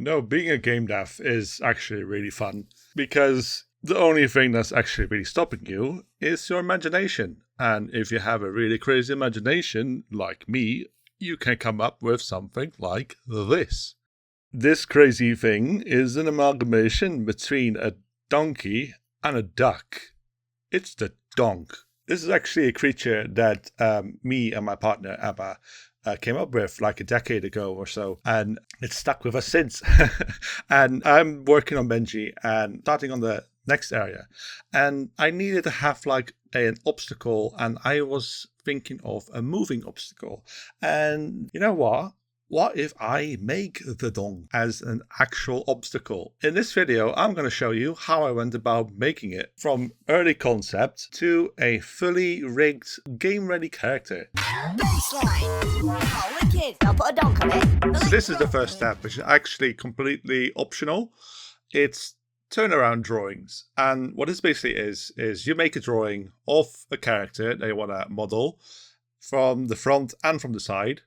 Being a game dev is actually really fun because the only thing that's actually really stopping you is your imagination. And if you have a really crazy imagination, like me, you can come up with something like this. This crazy thing is an amalgamation between a donkey and a duck. It's the donk. This is actually a creature that me and my partner Emma came up with like a decade ago or so, and it's stuck with us since. And I'm working on Benji and starting on the next area, and I needed to have like an obstacle, and I was thinking of a moving obstacle. And you know what? What if I make the donk as an actual obstacle? In this video, I'm going to show you how I went about making it from early concept to a fully rigged, game-ready character. So this is the first step, which is actually completely optional. It's turnaround drawings. And what this basically is you make a drawing of a character that you want to model from the front and from the side,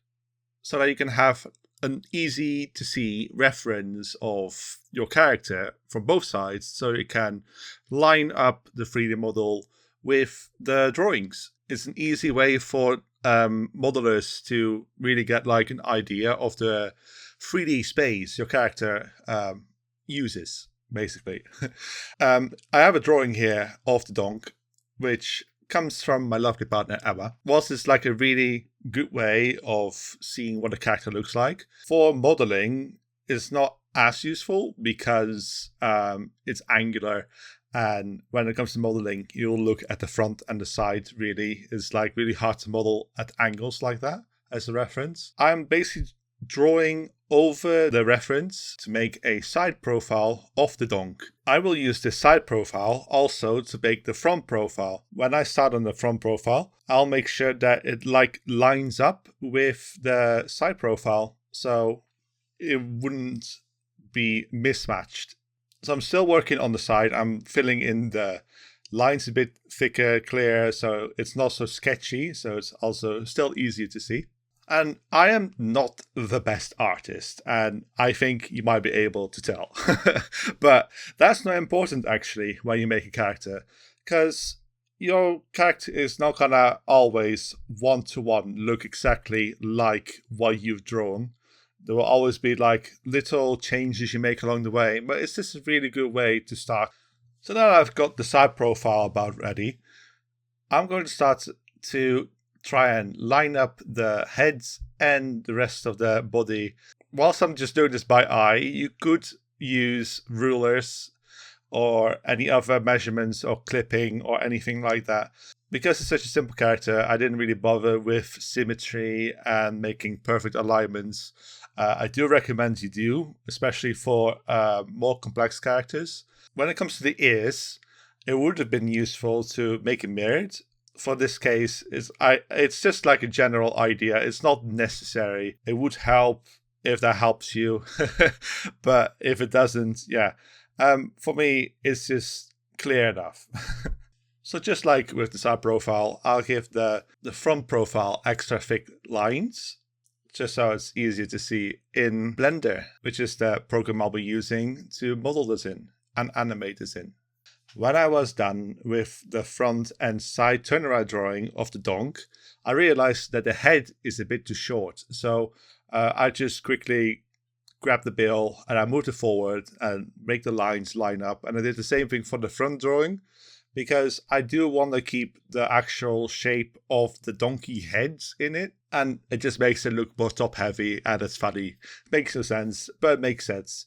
so that you can have an easy to see reference of your character from both sides, so you can line up the 3D model with the drawings. It's an easy way for modelers to really get like an idea of the 3D space your character uses, basically. I have a drawing here of the donk, which comes from my lovely partner Emma. Whilst it's like a really good way of seeing what a character looks like, for modeling it's not as useful because it's angular, and when it comes to modeling you'll look at the front and the side. Really, it's like really hard to model at angles like that as a reference. I'm basically drawing over the reference to make a side profile of the donk. I will use this side profile also to make the front profile. When I start on the front profile, I'll make sure that it like lines up with the side profile, so it wouldn't be mismatched. So I'm still working on the side. I'm filling in the lines a bit thicker, clear, so it's not so sketchy, so it's also still easier to see. And I am not the best artist, and I think you might be able to tell. But that's not important, actually, when you make a character, because your character is not gonna always one-to-one look exactly like what you've drawn. There will always be like little changes you make along the way, but it's just a really good way to start. So now I've got the side profile about ready, I'm going to start to try and line up the heads and the rest of the body. Whilst I'm just doing this by eye, you could use rulers or any other measurements or clipping or anything like that. Because it's such a simple character, I didn't really bother with symmetry and making perfect alignments. I do recommend you do, especially for more complex characters. When it comes to the ears, it would have been useful to make it mirrored. For this case, it's just like a general idea. It's not necessary. It would help if that helps you. But if it doesn't, yeah. For me, it's just clear enough. So just like with the side profile, I'll give the front profile extra thick lines, just so it's easier to see in Blender, which is the program I'll be using to model this in and animate this in. When I was done with the front and side turnaround drawing of the donk, I realized that the head is a bit too short. So I just quickly grabbed the bill and I moved it forward and make the lines line up. And I did the same thing for the front drawing, because I do want to keep the actual shape of the donkey heads in it. And it just makes it look more top heavy, and it's funny. Makes no sense, but it makes sense,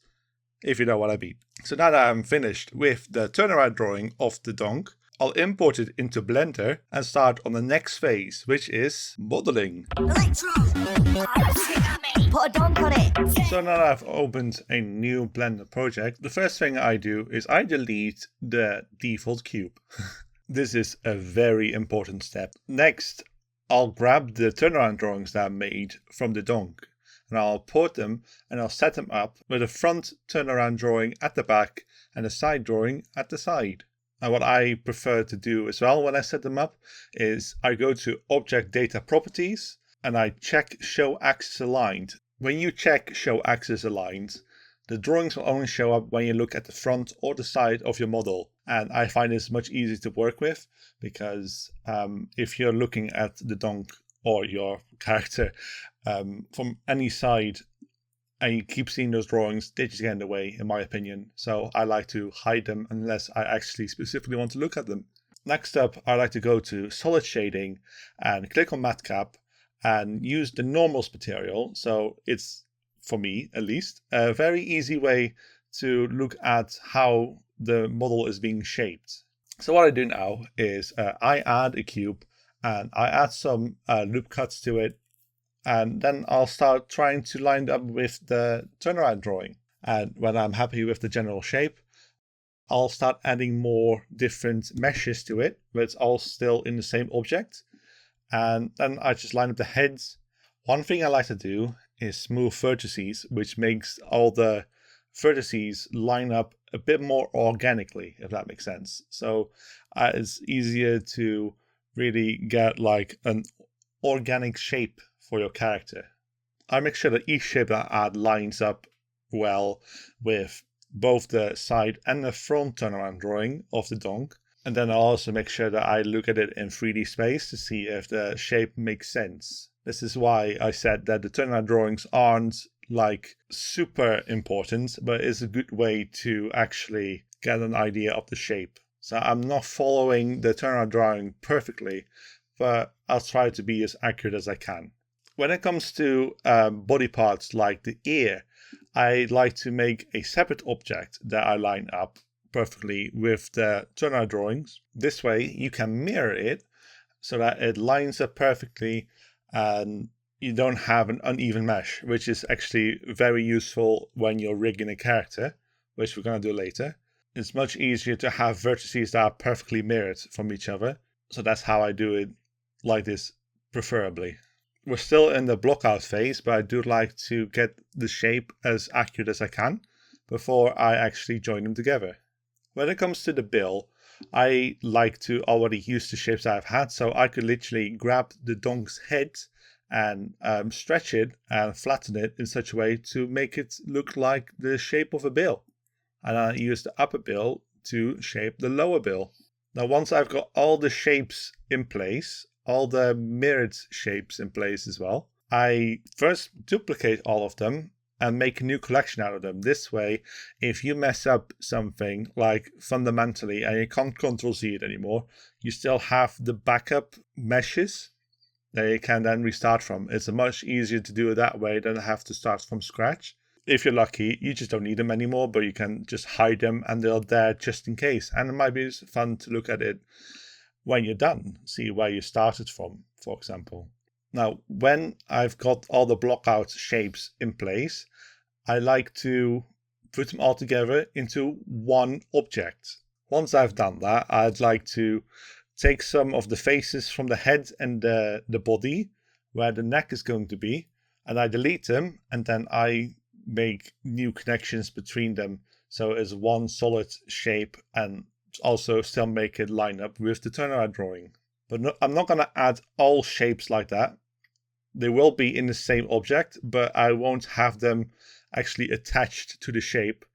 if you know what I mean. So now that I'm finished with the turnaround drawing of the donk, I'll import it into Blender and start on the next phase, which is modeling. Put a donk on it. So now that I've opened a new Blender project, the first thing I do is I delete the default cube. This is a very important step. Next, I'll grab the turnaround drawings that I made from the donk, and I'll port them and I'll set them up with a front turnaround drawing at the back and a side drawing at the side. And what I prefer to do as well when I set them up is I go to Object Data Properties and I check Show Axis Aligned. When you check Show Axis Aligned, The drawings will only show up when you look at the front or the side of your model. And I find this much easier to work with because if you're looking at the donk or your character from any side and you keep seeing those drawings, they just get in the way, in my opinion. So I like to hide them unless I actually specifically want to look at them. Next up, I like to go to solid shading and click on matcap and use the normals material. So it's, for me at least, a very easy way to look at how the model is being shaped. So what I do now is I add a cube and I add some loop cuts to it, and then I'll start trying to line it up with the turnaround drawing. And when I'm happy with the general shape, I'll start adding more different meshes to it, but it's all still in the same object. And then I just line up the heads. One thing I like to do is smooth vertices, which makes all the vertices line up a bit more organically, if that makes sense. So it's easier to really get like an organic shape for your character. I make sure that each shape that I add lines up well with both the side and the front turnaround drawing of the donk. And then I'll also make sure that I look at it in 3D space to see if the shape makes sense. This is why I said that the turnaround drawings aren't like super important, but it's a good way to actually get an idea of the shape. So I'm not following the turnaround drawing perfectly, but I'll try to be as accurate as I can. When it comes to body parts like the ear, I like to make a separate object that I line up perfectly with the turnaround drawings. This way you can mirror it so that it lines up perfectly and you don't have an uneven mesh, which is actually very useful when you're rigging a character, which we're going to do later. It's much easier to have vertices that are perfectly mirrored from each other. So that's how I do it like this, preferably. We're still in the block out phase, but I do like to get the shape as accurate as I can before I actually join them together. When it comes to the bill, I like to already use the shapes I've had, so I could literally grab the donk's head and stretch it and flatten it in such a way to make it look like the shape of a bill. And I use the upper bill to shape the lower bill. Now, once I've got all the shapes in place, all the mirrored shapes in place as well, I first duplicate all of them and make a new collection out of them. This way, if you mess up something like fundamentally and you can't Ctrl Z it anymore, you still have the backup meshes that you can then restart from. It's much easier to do it that way than have to start from scratch. If you're lucky, you just don't need them anymore, but you can just hide them and they're there just in case. And it might be fun to look at it when you're done, see where you started from, for example. Now, when I've got all the block out shapes in place, I like to put them all together into one object. Once I've done that, I'd like to take some of the faces from the head and the body, where the neck is going to be, and I delete them, and then I make new connections between them. So it's one solid shape and also still make it line up with the turnaround drawing. But no, I'm not going to add all shapes like that. They will be in the same object, but I won't have them actually attached to the shape.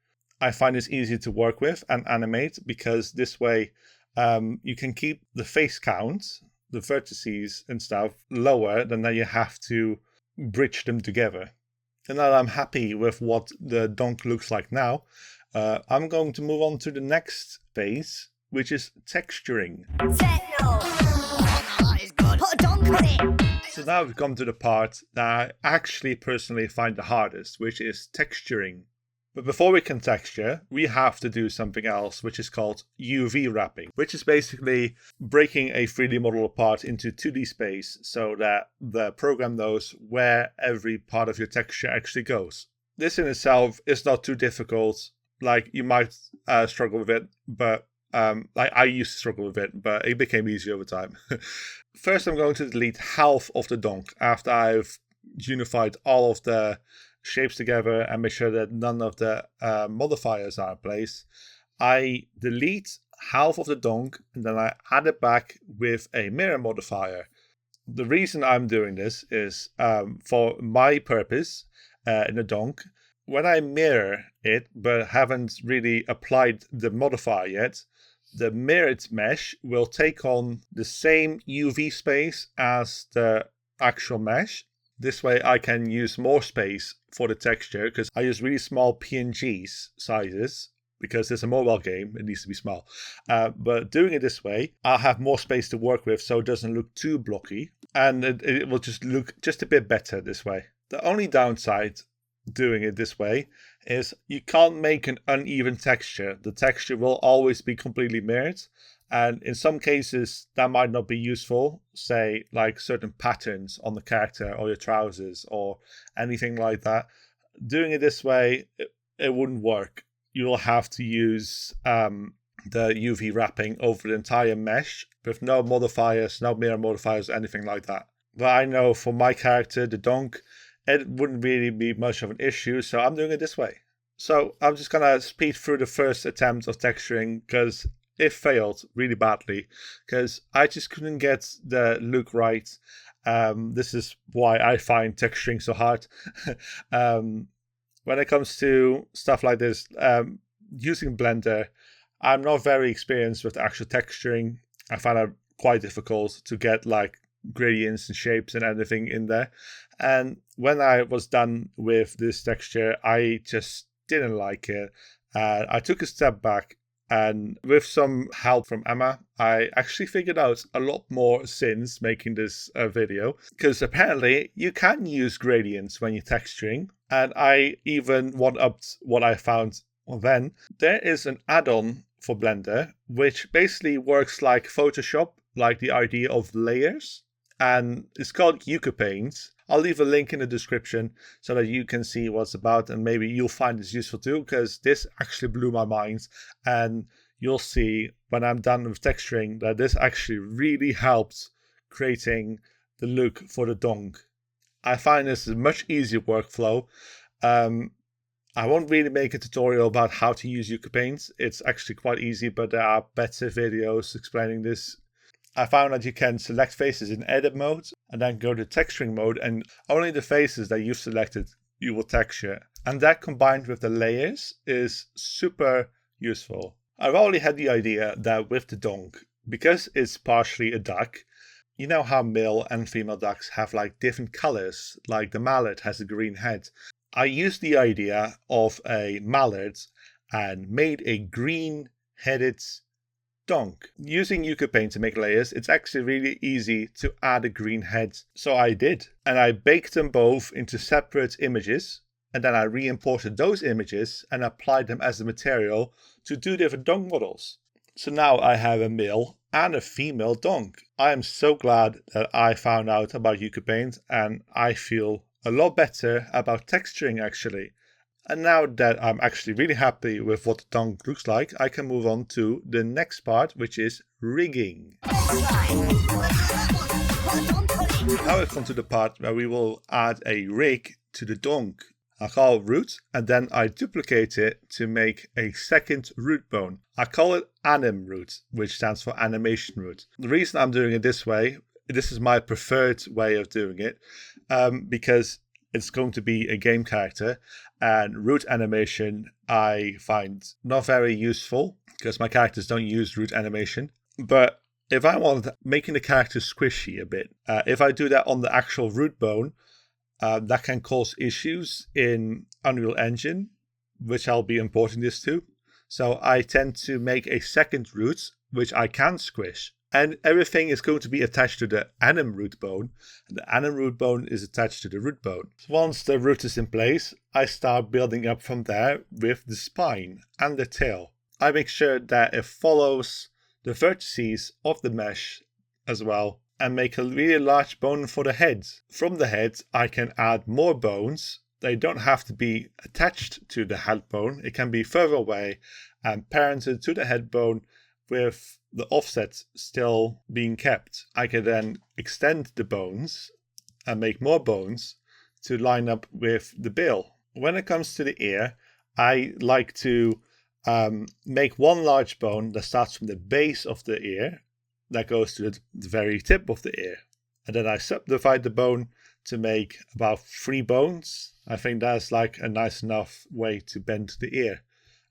I find this easier to work with and animate because this way you can keep the face count, the vertices and stuff, lower than that you have to bridge them together. And now I'm happy with what the donk looks like now, I'm going to move on to the next phase, which is texturing. Put a donk on it. So now we've come to the part that I actually personally find the hardest, which is texturing. But before we can texture, we have to do something else, which is called UV wrapping, which is basically breaking a 3D model apart into 2D space so that the program knows where every part of your texture actually goes. This in itself is not too difficult. Like, you might struggle with it, but I used to struggle with it, but it became easier over time. First, I'm going to delete half of the donk after I've unified all of the shapes together and make sure that none of the modifiers are in place. I delete half of the donk and then I add it back with a mirror modifier. The reason I'm doing this is for my purpose in the donk, when I mirror it, but haven't really applied the modifier yet, the mirrored mesh will take on the same UV space as the actual mesh. This way I can use more space for the texture, because I use really small PNGs sizes, because it's a mobile game, it needs to be small. But doing it this way, I'll have more space to work with, so it doesn't look too blocky, and it will just look just a bit better this way. The only downside doing it this way is you can't make an uneven texture. The texture will always be completely mirrored, and in some cases that might not be useful, say like certain patterns on the character or your trousers or anything like that. Doing it this way, it wouldn't work. You'll have to use the UV wrapping over the entire mesh with no modifiers, no mirror modifiers, anything like that. But I know for my character, the Donck, it wouldn't really be much of an issue, so I'm doing it this way. So I'm just gonna speed through the first attempt of texturing, because it failed really badly, because I just couldn't get the look right. This is why I find texturing so hard. When it comes to stuff like this, using Blender, I'm not very experienced with actual texturing. I find it quite difficult to get like gradients and shapes and everything in there. And when I was done with this texture, I just didn't like it. I took a step back, and with some help from Emma, I actually figured out a lot more since making this video, because apparently you can use gradients when you're texturing, and I even one-upped what I found then. There is an add-on for Blender which basically works like Photoshop, like the idea of layers, and it's called Paint. I'll leave a link in the description so that you can see what's about, and maybe you'll find this useful too, because this actually blew my mind, and you'll see when I'm done with texturing that this actually really helped creating the look for the Donck. I find this a much easier workflow. I won't really make a tutorial about how to use Paint. It's actually quite easy, but there are better videos explaining this. I found that you can select faces in edit mode and then go to texturing mode, and only the faces that you've selected you will texture. And that combined with the layers is super useful. I've already had the idea that with the Donck, because it's partially a duck, you know how male and female ducks have like different colors, like the mallard has a green head. I used the idea of a mallard and made a green-headed Donck. Using Paint to make layers, it's actually really easy to add a green head. So I did. And I baked them both into separate images. And then I re-imported those images and applied them as the material to do different Donck models. So now I have a male and a female Donck. I am so glad that I found out about Paint, and I feel a lot better about texturing actually. And now that I'm actually really happy with what the Donck looks like, I can move on to the next part, which is rigging. Now I've come to the part where we will add a rig to the Donck. I call it root, and then I duplicate it to make a second root bone. I call it anim root, which stands for animation root. The reason I'm doing it this way, this is my preferred way of doing it, because it's going to be a game character, and root animation I find not very useful because my characters don't use root animation. But if I want making the character squishy a bit, if I do that on the actual root bone, that can cause issues in Unreal Engine, which I'll be importing this to. So I tend to make a second root, which I can squish. And everything is going to be attached to the anim root bone. And the anim root bone is attached to the root bone. So once the root is in place, I start building up from there with the spine and the tail. I make sure that it follows the vertices of the mesh as well, and make a really large bone for the head. From the head, I can add more bones. They don't have to be attached to the head bone. It can be further away and parented to the head bone with the offset still being kept. I can then extend the bones and make more bones to line up with the bill. When it comes to the ear, I like to make one large bone that starts from the base of the ear that goes to the very tip of the ear. And then I subdivide the bone to make about 3 bones I think that's like a nice enough way to bend the ear.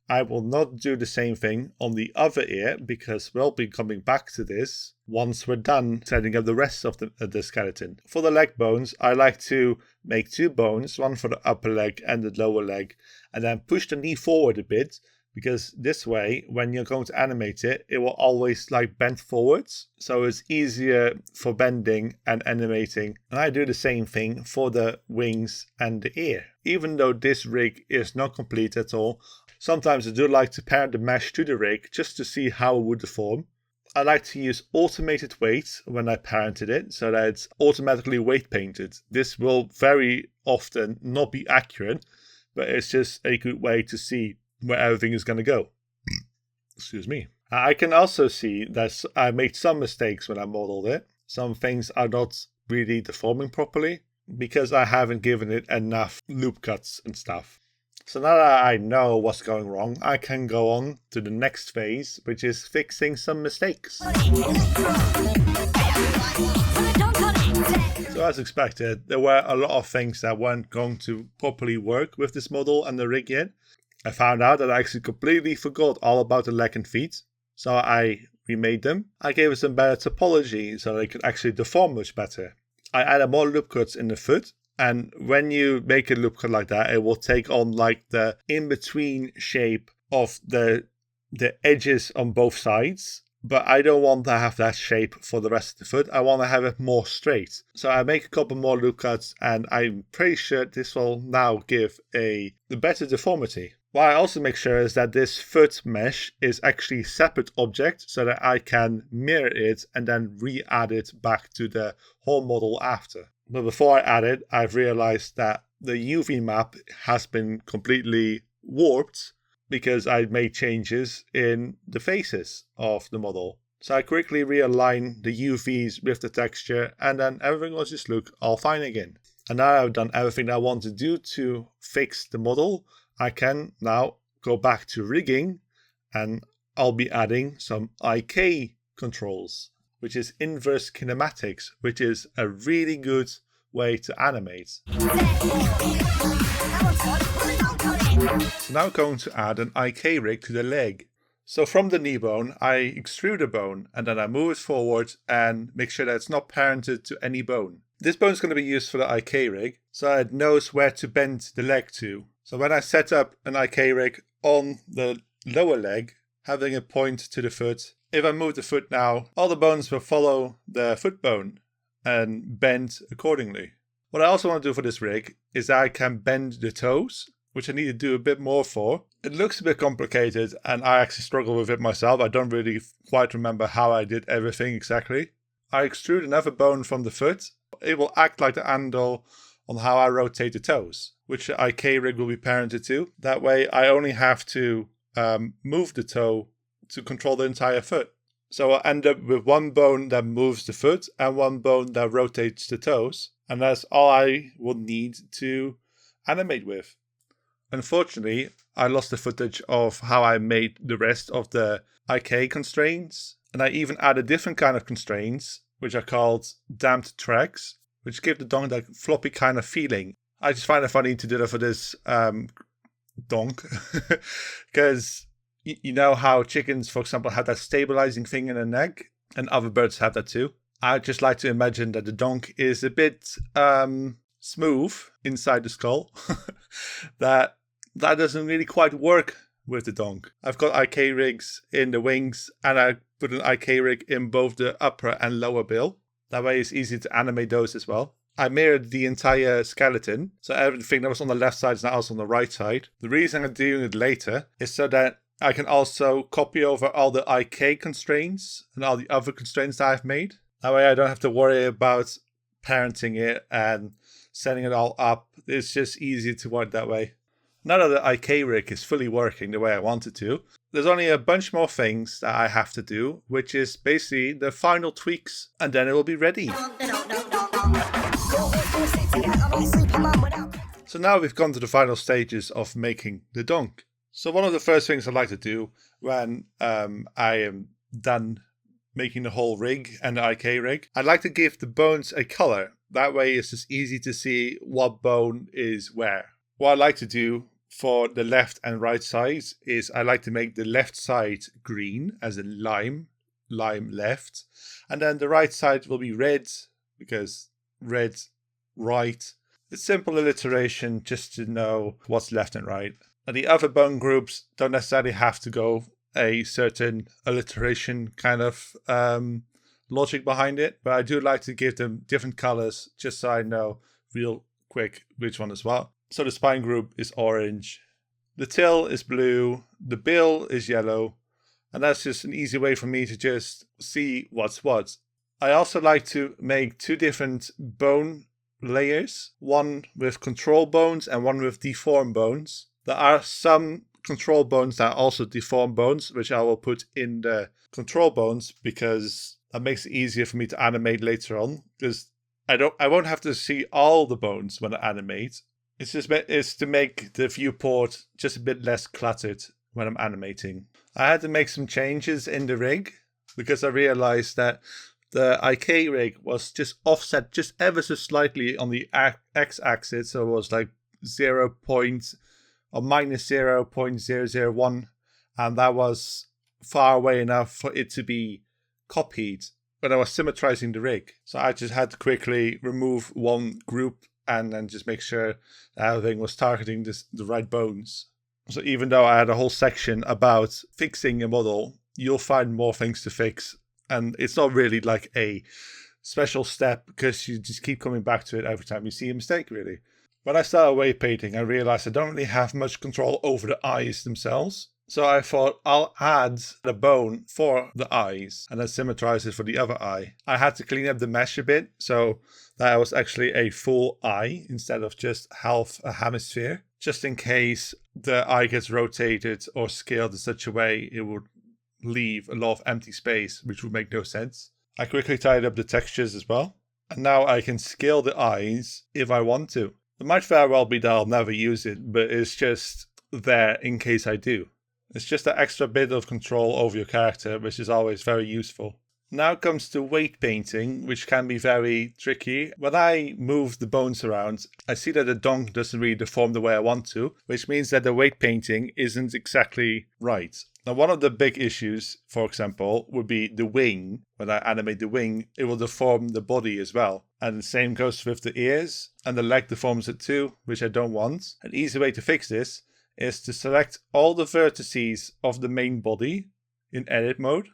I will not do the same thing on the other ear because we'll be coming back to this once we're done setting up the rest of the skeleton. For the leg bones, I like to make 2 bones, one for the upper leg and the lower leg, and then push the knee forward a bit, because this way, when you're going to animate it, it will always like bend forwards. So it's easier for bending and animating. And I do the same thing for the wings and the ear. Even though this rig is not complete at all, sometimes I do like to parent the mesh to the rig just to see how it would deform. I like to use automated weight when I parented it so that it's automatically weight painted. This will very often not be accurate, but it's just a good way to see where everything is going to go. Excuse me. I can also see that I made some mistakes when I modeled it. Some things are not really deforming properly because I haven't given it enough loop cuts and stuff. So now that I know what's going wrong, I can go on to the next phase, which is fixing some mistakes. So as expected, there were a lot of things that weren't going to properly work with this model and the rig yet. I found out that I actually completely forgot all about the leg and feet, so I remade them. I gave it some better topology so they could actually deform much better. I added more loop cuts in the foot, and when you make a loop cut like that, it will take on like the in-between shape of the edges on both sides. But I don't want to have that shape for the rest of the foot. I want to have it more straight. So I make a couple more loop cuts, and I'm pretty sure this will now give a better deformity. What I also make sure is that this foot mesh is actually a separate object so that I can mirror it and then re-add it back to the whole model after. But before I add it, I've realized that the UV map has been completely warped because I made changes in the faces of the model. So I quickly realign the UVs with the texture, and then everything will just look all fine again. And now I've done everything I want to do to fix the model, I can now go back to rigging, and I'll be adding some IK controls, which is inverse kinematics, which is a really good way to animate. So now I'm going to add an IK rig to the leg. So from the knee bone, I extrude a bone and then I move it forward and make sure that it's not parented to any bone. This bone is going to be used for the IK rig, so it knows where to bend the leg to. So when I set up an IK rig on the lower leg, having it point to the foot, if I move the foot now, all the bones will follow the foot bone and bend accordingly. What I also want to do for this rig is that I can bend the toes, which I need to do a bit more for. It looks a bit complicated and I actually struggle with it myself. I don't really quite remember how I did everything exactly. I extrude another bone from the foot. It will act like the handle on how I rotate the toes, which the IK rig will be parented to. That way I only have to move the toe to control the entire foot. So I'll end up with one bone that moves the foot and one bone that rotates the toes. And that's all I will need to animate with. Unfortunately, I lost the footage of how I made the rest of the IK constraints. And I even added different kind of constraints, which are called damped tracks, which give the donk that floppy kind of feeling. I just find it funny to do that for this donk. Because you know how chickens, for example, have that stabilizing thing in their neck, and other birds have that too. I just like to imagine that the donk is a bit smooth inside the skull. that doesn't really quite work with the donk. I've got IK rigs in the wings, and I put an IK rig in both the upper and lower bill. That way it's easy to animate those as well. I mirrored the entire skeleton, so everything that was on the left side is now also on the right side. The reason I'm doing it later is so that I can also copy over all the IK constraints and all the other constraints that I've made. That way I don't have to worry about parenting it and setting it all up. It's just easier to work that way. Now that the IK rig is fully working the way I want it to, there's only a bunch more things that I have to do, which is basically the final tweaks, and then it will be ready. So now we've gone to the final stages of making the donk. So one of the first things I like to do when I am done making the whole rig and the IK rig, I'd like to give the bones a color. That way it's just easy to see what bone is where. What I like to do for the left and right sides is I like to make the left side green, as in lime left. And then the right side will be red, because red right. It's simple alliteration just to know what's left and right. And the other bone groups don't necessarily have to go a certain alliteration kind of logic behind it, but I do like to give them different colors just so I know real quick which one as well. So the spine group is orange, the tail is blue, the bill is yellow, and that's just an easy way for me to just see what's what. I also like to make two different bone layers, one with control bones and one with deform bones. There are some control bones that are also deform bones, which I will put in the control bones because that makes it easier for me to animate later on. Because I won't have to see all the bones when I animate. It's to make the viewport just a bit less cluttered when I'm animating. I had to make some changes in the rig because I realized that the IK rig was just offset just ever so slightly on the x-axis, so it was like minus 0.001, and that was far away enough for it to be copied when I was symmetrizing the rig. So I just had to quickly remove one group and then just make sure that everything was targeting the right bones. So even though I had a whole section about fixing a model, you'll find more things to fix. And it's not really like a special step because you just keep coming back to it every time you see a mistake, really. When I started weight painting, I realized I don't really have much control over the eyes themselves. So I thought I'll add the bone for the eyes and then symmetrize it for the other eye. I had to clean up the mesh a bit so that was actually a full eye instead of just half a hemisphere, just in case the eye gets rotated or scaled in such a way it would leave a lot of empty space, which would make no sense. I quickly tidied up the textures as well, and now I can scale the eyes if I want to. It might very well be that I'll never use it, but it's just there in case I do. It's just an extra bit of control over your character, which is always very useful. Now comes to weight painting, which can be very tricky. When I move the bones around, I see that the donk doesn't really deform the way I want to, which means that the weight painting isn't exactly right. Now, one of the big issues, for example, would be the wing. When I animate the wing, it will deform the body as well. And the same goes with the ears, and the leg deforms it too, which I don't want. An easy way to fix this is to select all the vertices of the main body in edit mode.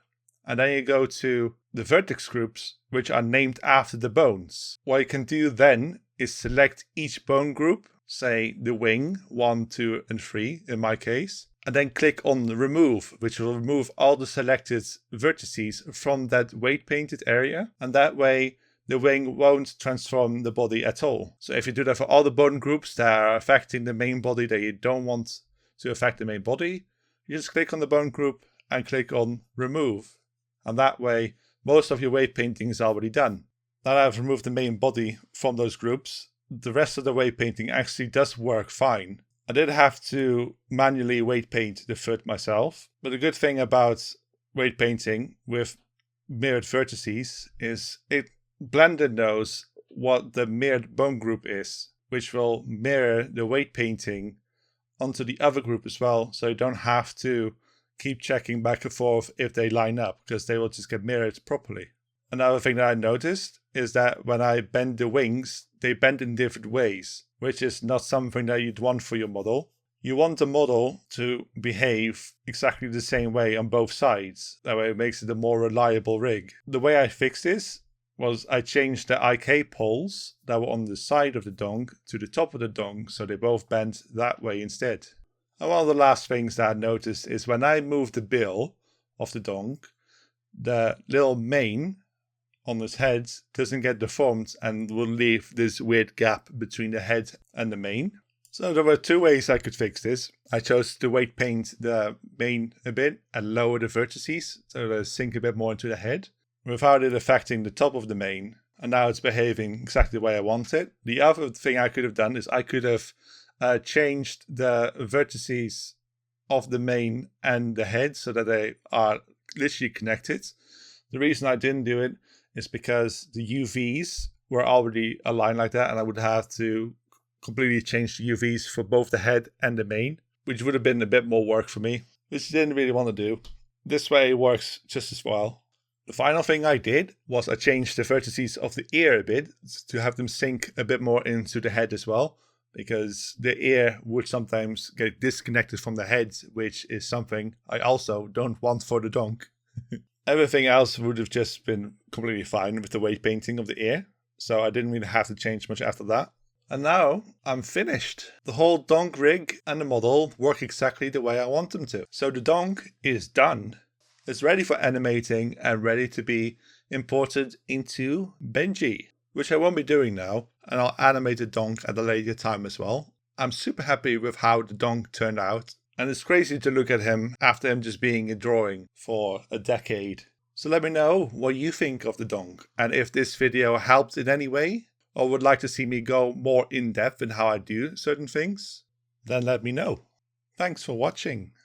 And then you go to the vertex groups, which are named after the bones. What you can do then is select each bone group, say the wing, 1, 2, and 3 in my case, and then click on remove, which will remove all the selected vertices from that weight painted area. And that way the wing won't transform the body at all. So if you do that for all the bone groups that are affecting the main body that you don't want to affect the main body, you just click on the bone group and click on remove. And that way, most of your weight painting is already done. Now that I've removed the main body from those groups, the rest of the weight painting actually does work fine. I did have to manually weight paint the foot myself, but the good thing about weight painting with mirrored vertices is Blender knows what the mirrored bone group is, which will mirror the weight painting onto the other group as well, so you don't have to keep checking back and forth if they line up, because they will just get mirrored properly. Another thing that I noticed is that when I bend the wings, they bend in different ways, which is not something that you'd want for your model. You want the model to behave exactly the same way on both sides. That way it makes it a more reliable rig. The way I fixed this was I changed the IK poles that were on the side of the donk to the top of the donk, so they both bend that way instead. And one of the last things that I noticed is when I move the bill of the donk, the little mane on his head doesn't get deformed and will leave this weird gap between the head and the mane. So there were two ways I could fix this. I chose to weight paint the mane a bit and lower the vertices so they sink a bit more into the head without it affecting the top of the mane. And now it's behaving exactly the way I want it. The other thing I could have done is I could have changed the vertices of the mane and the head so that they are literally connected. The reason I didn't do it is because the UVs were already aligned like that, and I would have to completely change the UVs for both the head and the mane, which would have been a bit more work for me, which I didn't really want to do. This way it works just as well. The final thing I did was I changed the vertices of the ear a bit to have them sink a bit more into the head as well, because the ear would sometimes get disconnected from the head, which is something I also don't want for the donk. Everything else would have just been completely fine with the weight painting of the ear, so I didn't really have to change much after that. And now I'm finished. The whole donk rig and the model work exactly the way I want them to. So the donk is done. It's ready for animating and ready to be imported into Benji, which I won't be doing now, and I'll animate the donk at a later time as well. I'm super happy with how the donk turned out, and it's crazy to look at him after him just being a drawing for a decade. So let me know what you think of the donk, and if this video helped in any way, or would like to see me go more in depth in how I do certain things, then let me know. Thanks for watching.